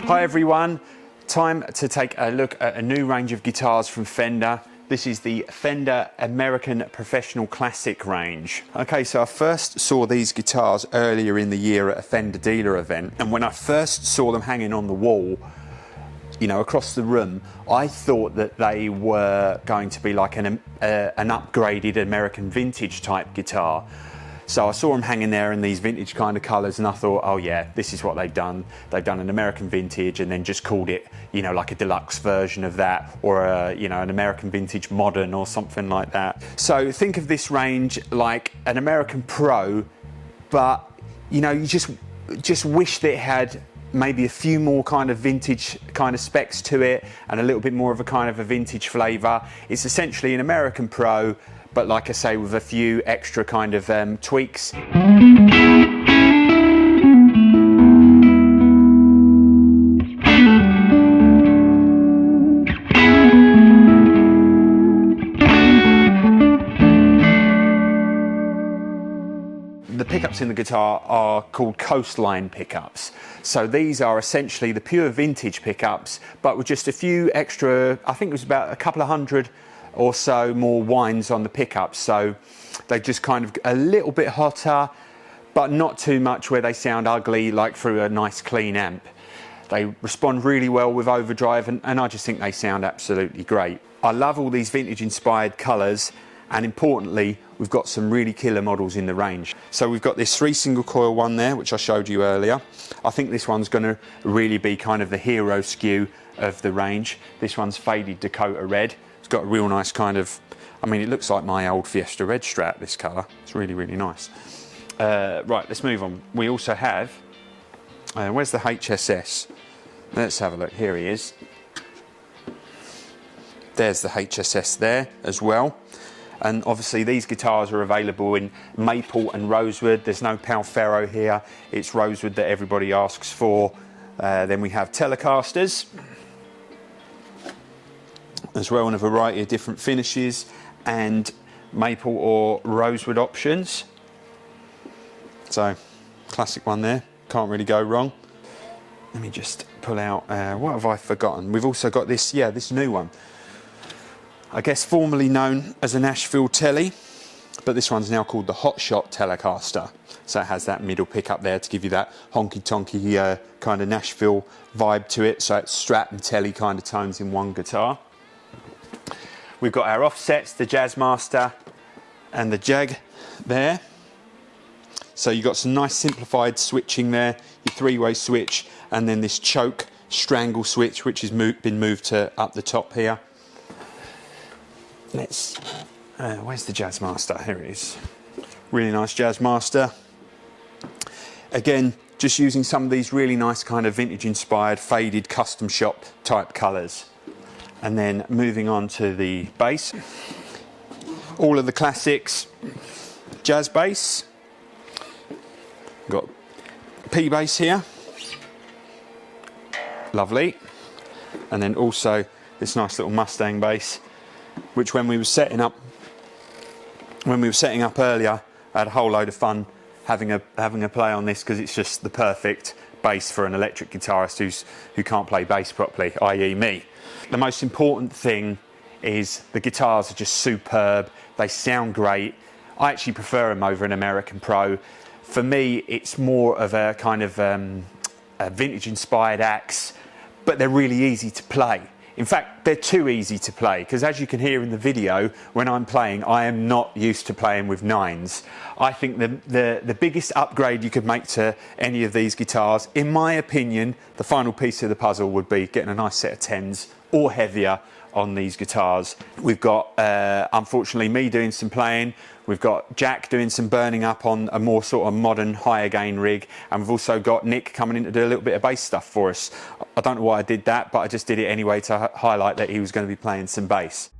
Hi everyone, time to take a look at a new range of guitars from Fender. This is the Fender American Professional Classic range. Okay, so I first saw these guitars earlier in the year at a Fender dealer event, and when I first saw them hanging on the wall, you know, across the room, I thought that they were going to be like an upgraded American vintage type guitar. So I saw them hanging there in these vintage kind of colours, and I thought, oh yeah, this is what they've done. They've done an American vintage and then just called it, you know, like a deluxe version of that, or a, you know, an American vintage modern or something like that. So think of this range like an American Pro, but you know, you just wish that it had maybe a few more kind of vintage kind of specs to it and a little bit more of a kind of a vintage flavour. It's essentially an American Pro, but like I say, with a few extra kind of tweaks. The pickups in the guitar are called coastline pickups. So these are essentially the pure vintage pickups, but with just a few extra, I think it was about a couple of hundred or so more winds on the pickups. So they just kind of a little bit hotter, but not too much where they sound ugly, like through a nice clean amp. They respond really well with overdrive, and I just think they sound absolutely great. I love all these vintage inspired colours, and importantly, we've got some really killer models in the range. So we've got this 3 single coil one there, which I showed you earlier. I think this one's going to really be kind of the hero skew of the range. This one's faded Dakota red. It's got a real nice kind of, I mean, it looks like my old Fiesta red Strat, this colour. It's really, really nice. Right, let's move on. We also have, where's the HSS? Let's have a look. Here he is. There's the HSS there as well. And obviously these guitars are available in maple and rosewood. There's no Palfero here. It's rosewood that everybody asks for. Then we have Telecasters as well, in a variety of different finishes and maple or rosewood options. So classic one there, can't really go wrong. Let me just pull out, what have I forgotten? We've also got this, yeah, this new one. I guess formerly known as a Nashville Telly, but this one's now called the Hot Shot Telecaster. So it has that middle pickup there to give you that honky-tonky kind of Nashville vibe to it. So it's Strat and Telly kind of tones in one guitar. We've got our offsets, the Jazzmaster and the Jag there. So you've got some nice simplified switching there, your 3-way switch, and then this choke strangle switch, which has been moved to up the top here. Let's, where's the Jazzmaster? Here it is. Really nice Jazzmaster. Again, just using some of these really nice kind of vintage inspired faded custom shop type colours. And then moving on to the bass. All of the classics, jazz bass. Got P bass here. Lovely. And then also this nice little Mustang bass, which when we were setting up earlier, I had a whole load of fun having a play on this, because it's just the perfect bass for an electric guitarist who can't play bass properly, i.e. me. The most important thing is the guitars are just superb. They sound great. I actually prefer them over an American Pro. For me, it's more of a kind of a vintage inspired axe, but they're really easy to play. In fact, they're too easy to play, because as you can hear in the video, when I'm playing, I am not used to playing with 9s. I think the biggest upgrade you could make to any of these guitars, in my opinion, the final piece of the puzzle would be getting a nice set of 10s or heavier on these guitars. We've got, unfortunately, me doing some playing. We've got Jack doing some burning up on a more sort of modern, higher gain rig. And we've also got Nick coming in to do a little bit of bass stuff for us. I don't know why I did that, but I just did it anyway to highlight that he was going to be playing some bass.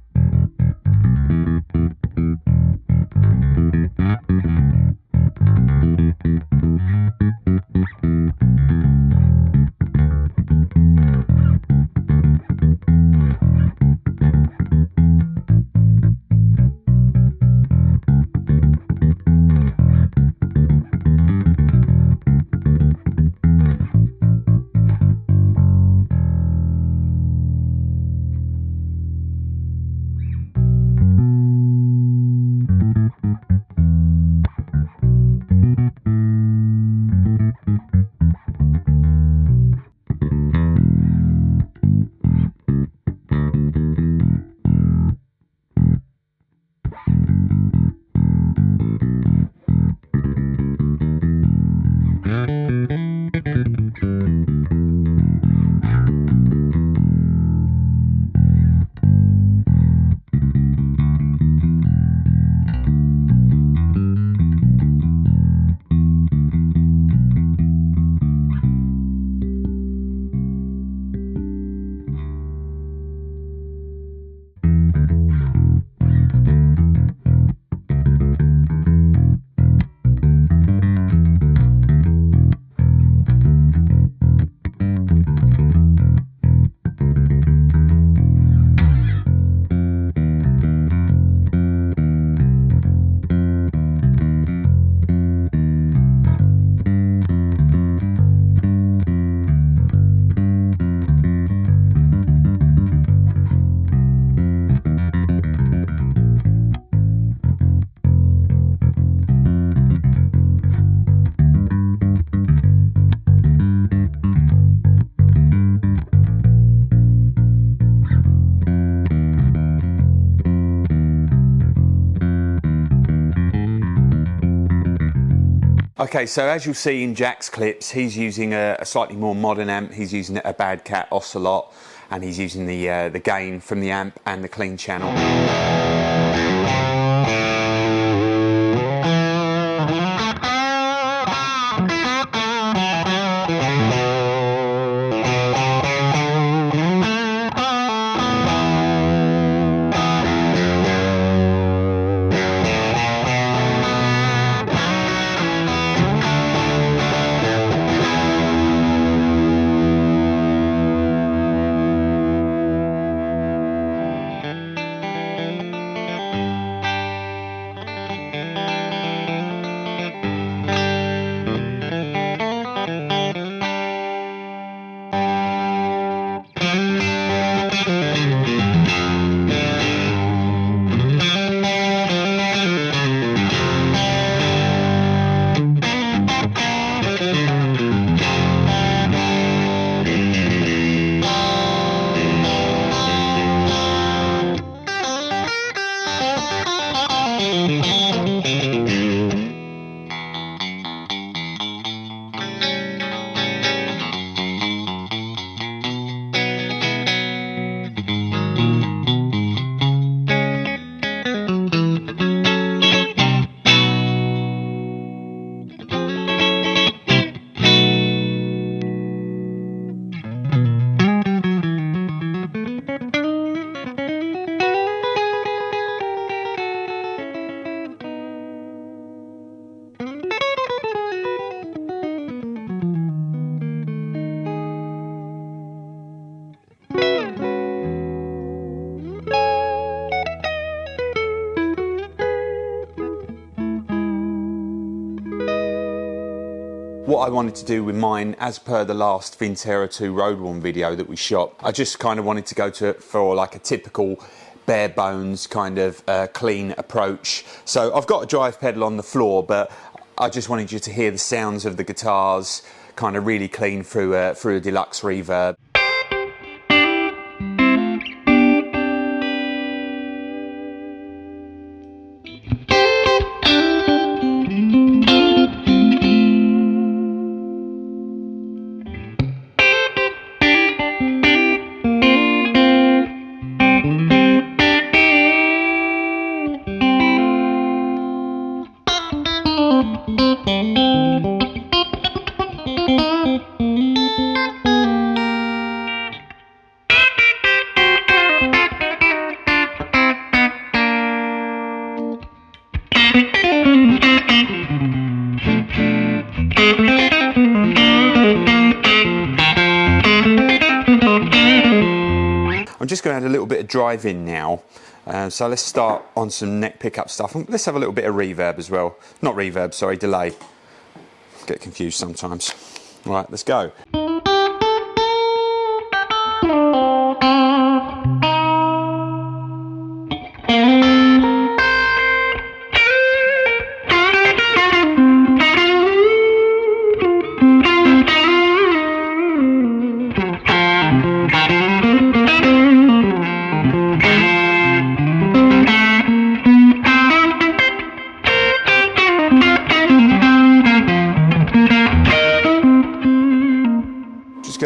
Okay, so as you'll see in Jack's clips, he's using a slightly more modern amp. He's using a Bad Cat Ocelot, and he's using the gain from the amp and the clean channel. What I wanted to do with mine, as per the last Fintera 2 Roadworn video that we shot, I just kind of wanted to go for like a typical bare bones kind of clean approach. So I've got a drive pedal on the floor, but I just wanted you to hear the sounds of the guitars kind of really clean through a deluxe reverb. I'm just going to add a little bit of drive in now, so let's start on some neck pickup stuff. Let's have a little bit of reverb as well. Not reverb, sorry, delay. Get confused sometimes. Right, let's go.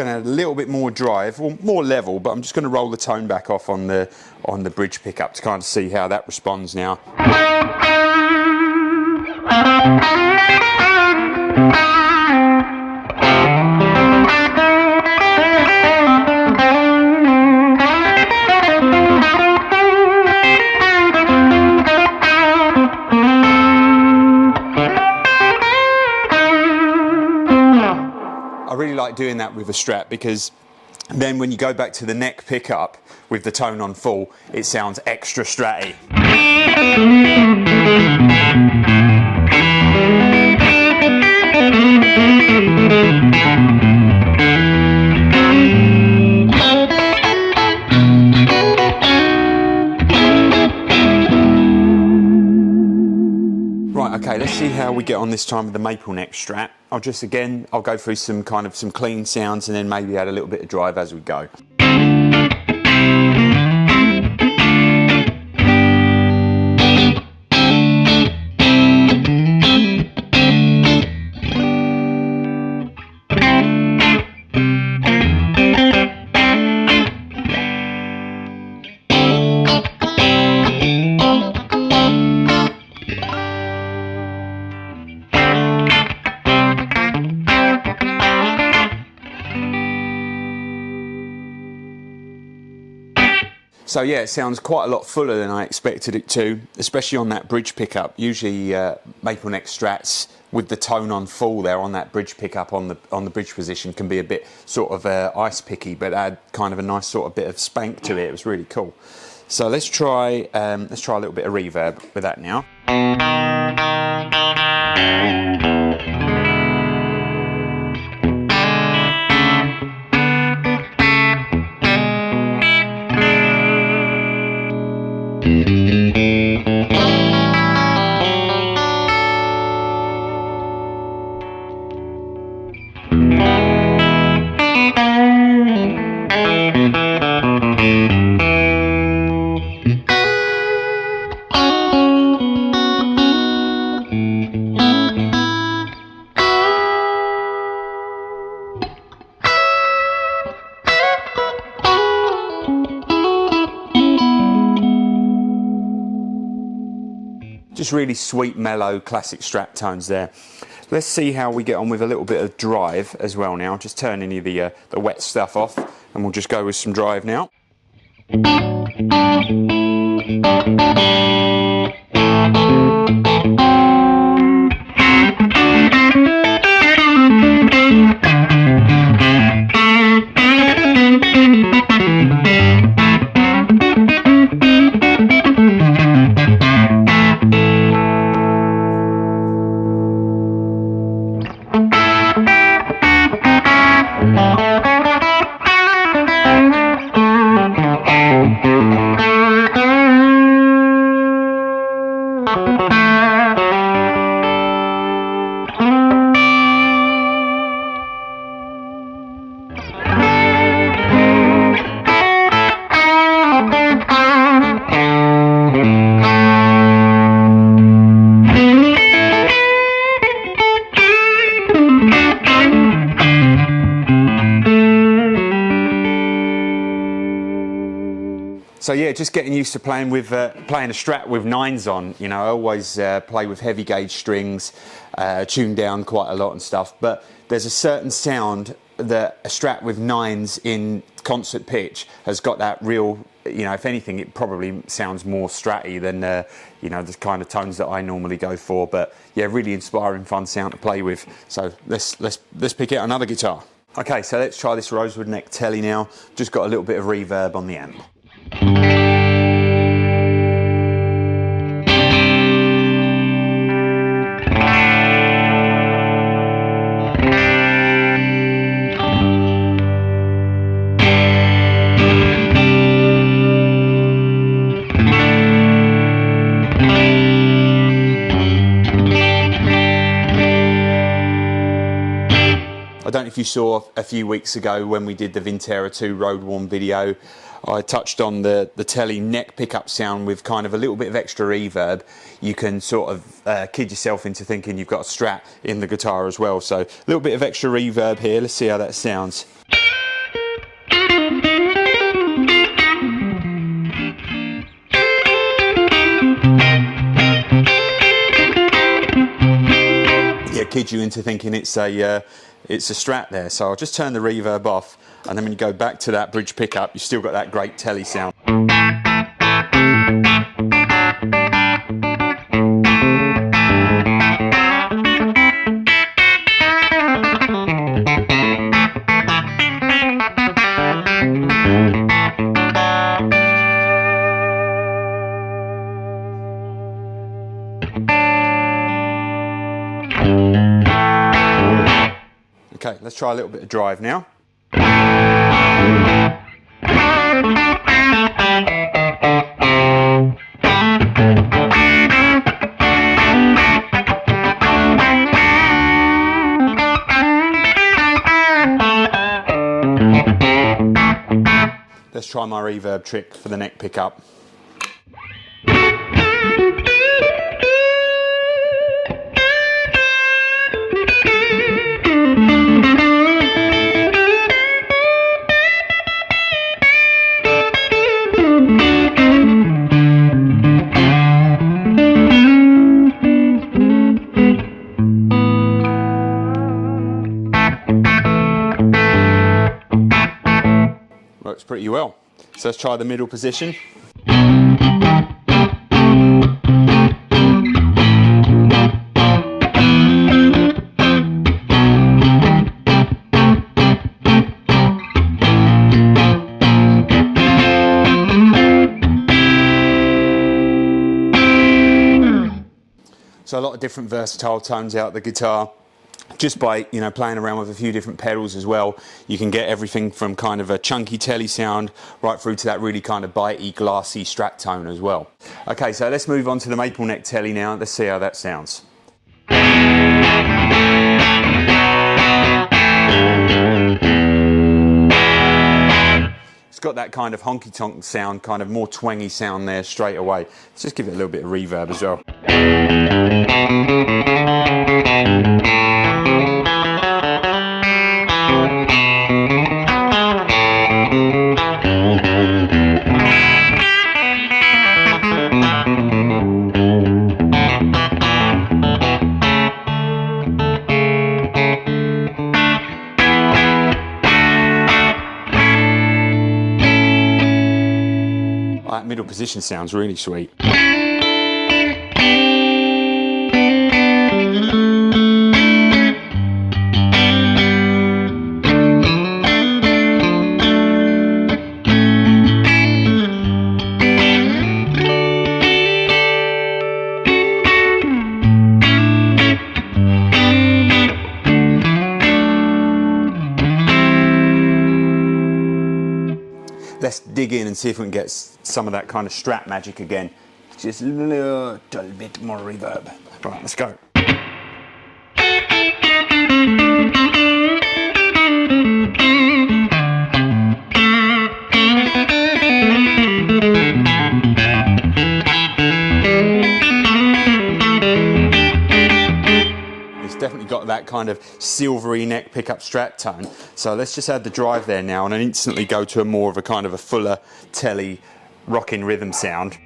going to add a little bit more drive, or more level, but I'm just going to roll the tone back off on the bridge pickup to kind of see how that responds now. I really like doing that with a Strat, because then when you go back to the neck pickup with the tone on full, it sounds extra Stratty. Right, okay, let's see how we get on this time with the maple neck Strat. I'll go through some clean sounds and then maybe add a little bit of drive as we go. So yeah, it sounds quite a lot fuller than I expected it to, especially on that bridge pickup. Usually maple neck Strats with the tone on full there on that bridge pickup on the bridge position can be a bit sort of ice picky, but add kind of a nice sort of bit of spank to it. It was really cool. So let's try a little bit of reverb with that now. Just really sweet, mellow, classic Strat tones there. Let's see how we get on with a little bit of drive as well now. Just turn any of the wet stuff off, and we'll just go with some drive now. So yeah, just getting used to playing a Strat with nines on. You know, I always play with heavy gauge strings, tuned down quite a lot and stuff. But there's a certain sound that a Strat with nines in concert pitch has got that real. You know, if anything, it probably sounds more Stratty than you know, the kind of tones that I normally go for. But yeah, really inspiring, fun sound to play with. So let's pick out another guitar. Okay, so let's try this Rosewood neck Telly now. Just got a little bit of reverb on the amp. I don't know if you saw a few weeks ago when we did the Vintera 2 Road Warm video, I touched on the Telly neck pickup sound with kind of a little bit of extra reverb. You can sort of kid yourself into thinking you've got a Strat in the guitar as well. So a little bit of extra reverb here. Let's see how that sounds. Yeah, kid you into thinking it's a Strat there. So I'll just turn the reverb off, and then when you go back to that bridge pickup, you've still got that great telly sound. Okay, let's try a little bit of drive now. Let's try my reverb trick for the neck pickup. Works pretty well. So let's try the middle position. So a lot of different versatile tones out the guitar. Just by, you know, playing around with a few different pedals as well, you can get everything from kind of a chunky telly sound right through to that really kind of bitey, glassy Strat tone as well. Okay, so let's move on to the maple neck telly now. Let's see how that sounds. It's got that kind of honky-tonk sound, kind of more twangy sound there straight away. Let's just give it a little bit of reverb as well. That middle position sounds really sweet. Let's dig in and see if we can get some of that kind of Strat magic again. Just a little bit more reverb. Right, let's go. Definitely got that kind of silvery neck pickup Strat tone. So let's just add the drive there now and then instantly go to a more of a kind of a fuller telly rocking rhythm sound.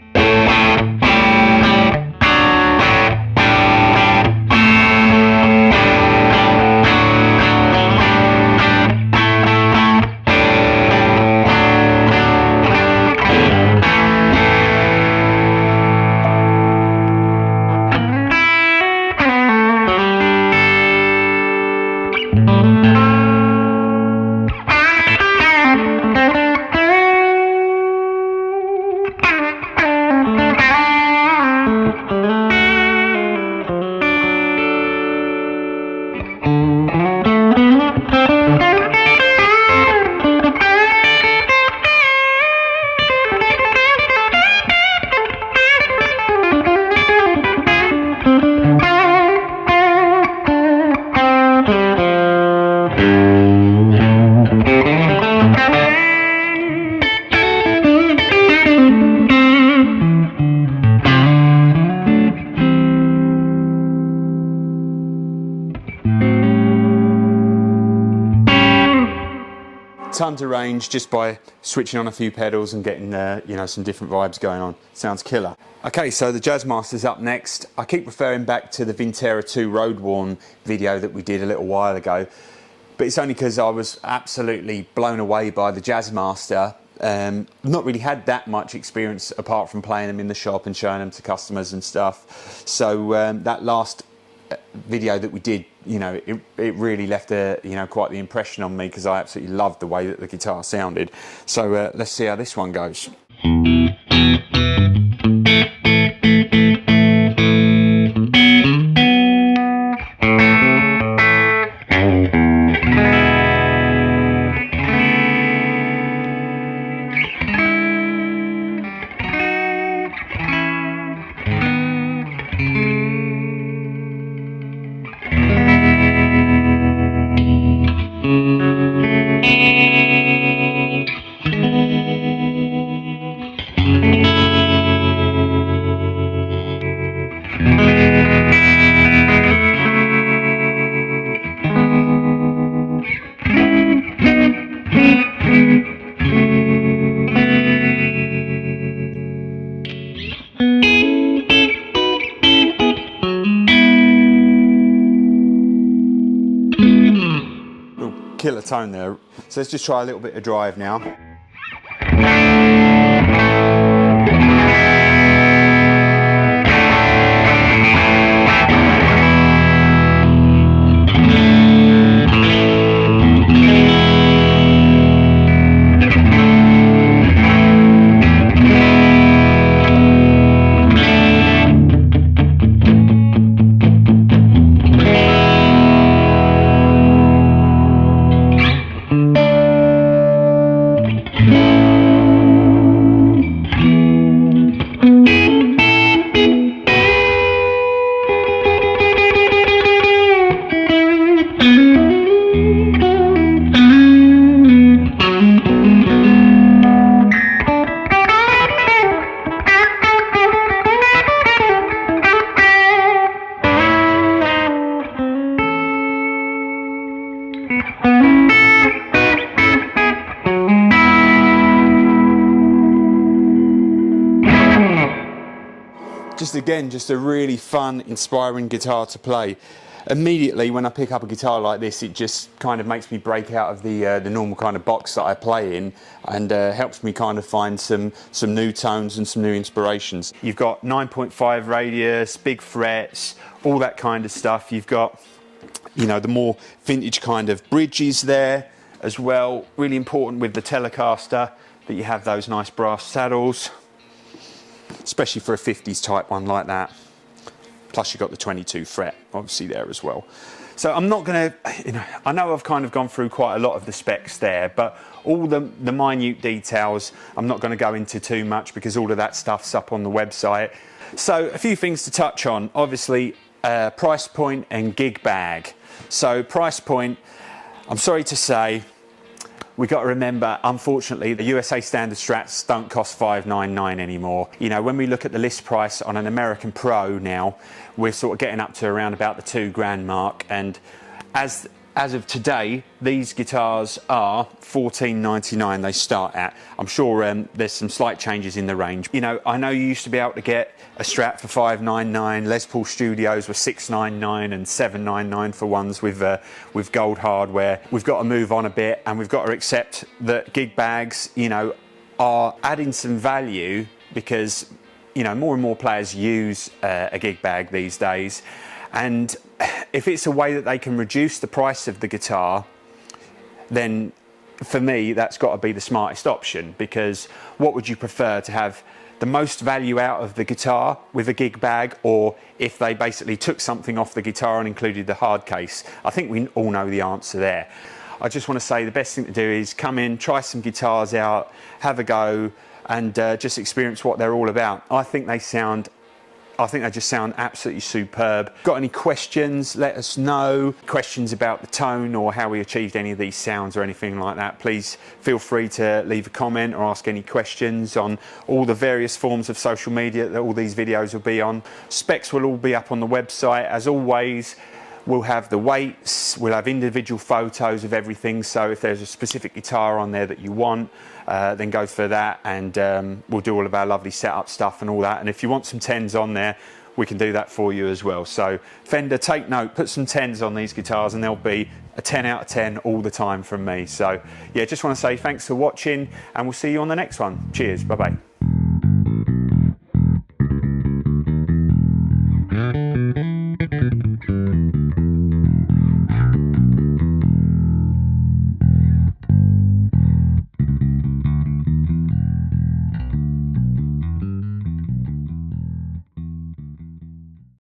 tons of range just by switching on a few pedals and getting you know, some different vibes going on. Sounds killer. Okay, so the Jazzmaster's up next. I keep referring back to the Vintera 2 Road Worn video that we did a little while ago, but it's only because I was absolutely blown away by the Jazzmaster. Not really had that much experience apart from playing them in the shop and showing them to customers and stuff. So that last video that we did, you know, it really left a, you know, quite the impression on me, because I absolutely loved the way that the guitar sounded. So let's see how this one goes. Killer tone there. So let's just try a little bit of drive now. Just a really fun, inspiring guitar to play. Immediately when I pick up a guitar like this, it just kind of makes me break out of the normal kind of box that I play in, and helps me kind of find some new tones and some new inspirations. You've got 9.5 radius, big frets, all that kind of stuff. You've got, you know, the more vintage kind of bridges there as well. Really important with the Telecaster that you have those nice brass saddles, especially for a 50s type one like that. Plus you've got the 22 fret obviously there as well. So I'm not going to, you know, I know I've kind of gone through quite a lot of the specs there, but all the minute details I'm not going to go into too much, because all of that stuff's up on the website. So a few things to touch on. Obviously price point and gig bag. So price point, I'm sorry to say, we've got to remember, unfortunately, the USA standard Strats don't cost $599 anymore. You know, when we look at the list price on an American Pro now, we're sort of getting up to around about the $2,000 mark. And as of today, these guitars are $1499 they start at. I'm sure there's some slight changes in the range. You know, I know you used to be able to get a Strat for $599, Les Paul Studios were $699 and $799 for ones with gold hardware. We've got to move on a bit, and we've got to accept that gig bags, you know, are adding some value, because, you know, more and more players use a gig bag these days. And if it's a way that they can reduce the price of the guitar, then for me that's got to be the smartest option. Because what would you prefer, to have the most value out of the guitar with a gig bag, or if they basically took something off the guitar and included the hard case? I think we all know the answer there. I just want to say the best thing to do is come in, try some guitars out, have a go, and just experience what they're all about. I think they just sound absolutely superb. Got any questions, let us know. Questions about the tone or how we achieved any of these sounds or anything like that, please feel free to leave a comment or ask any questions on all the various forms of social media that all these videos will be on. Specs will all be up on the website. As always, We'll have the weights, we'll have individual photos of everything, so if there's a specific guitar on there that you want, then go for that, and we'll do all of our lovely setup stuff and all that. And if you want some 10s on there, we can do that for you as well. So Fender, take note, put some 10s on these guitars and they'll be a 10 out of 10 all the time from me. So yeah, just want to say thanks for watching, and we'll see you on the next one. Cheers, bye bye.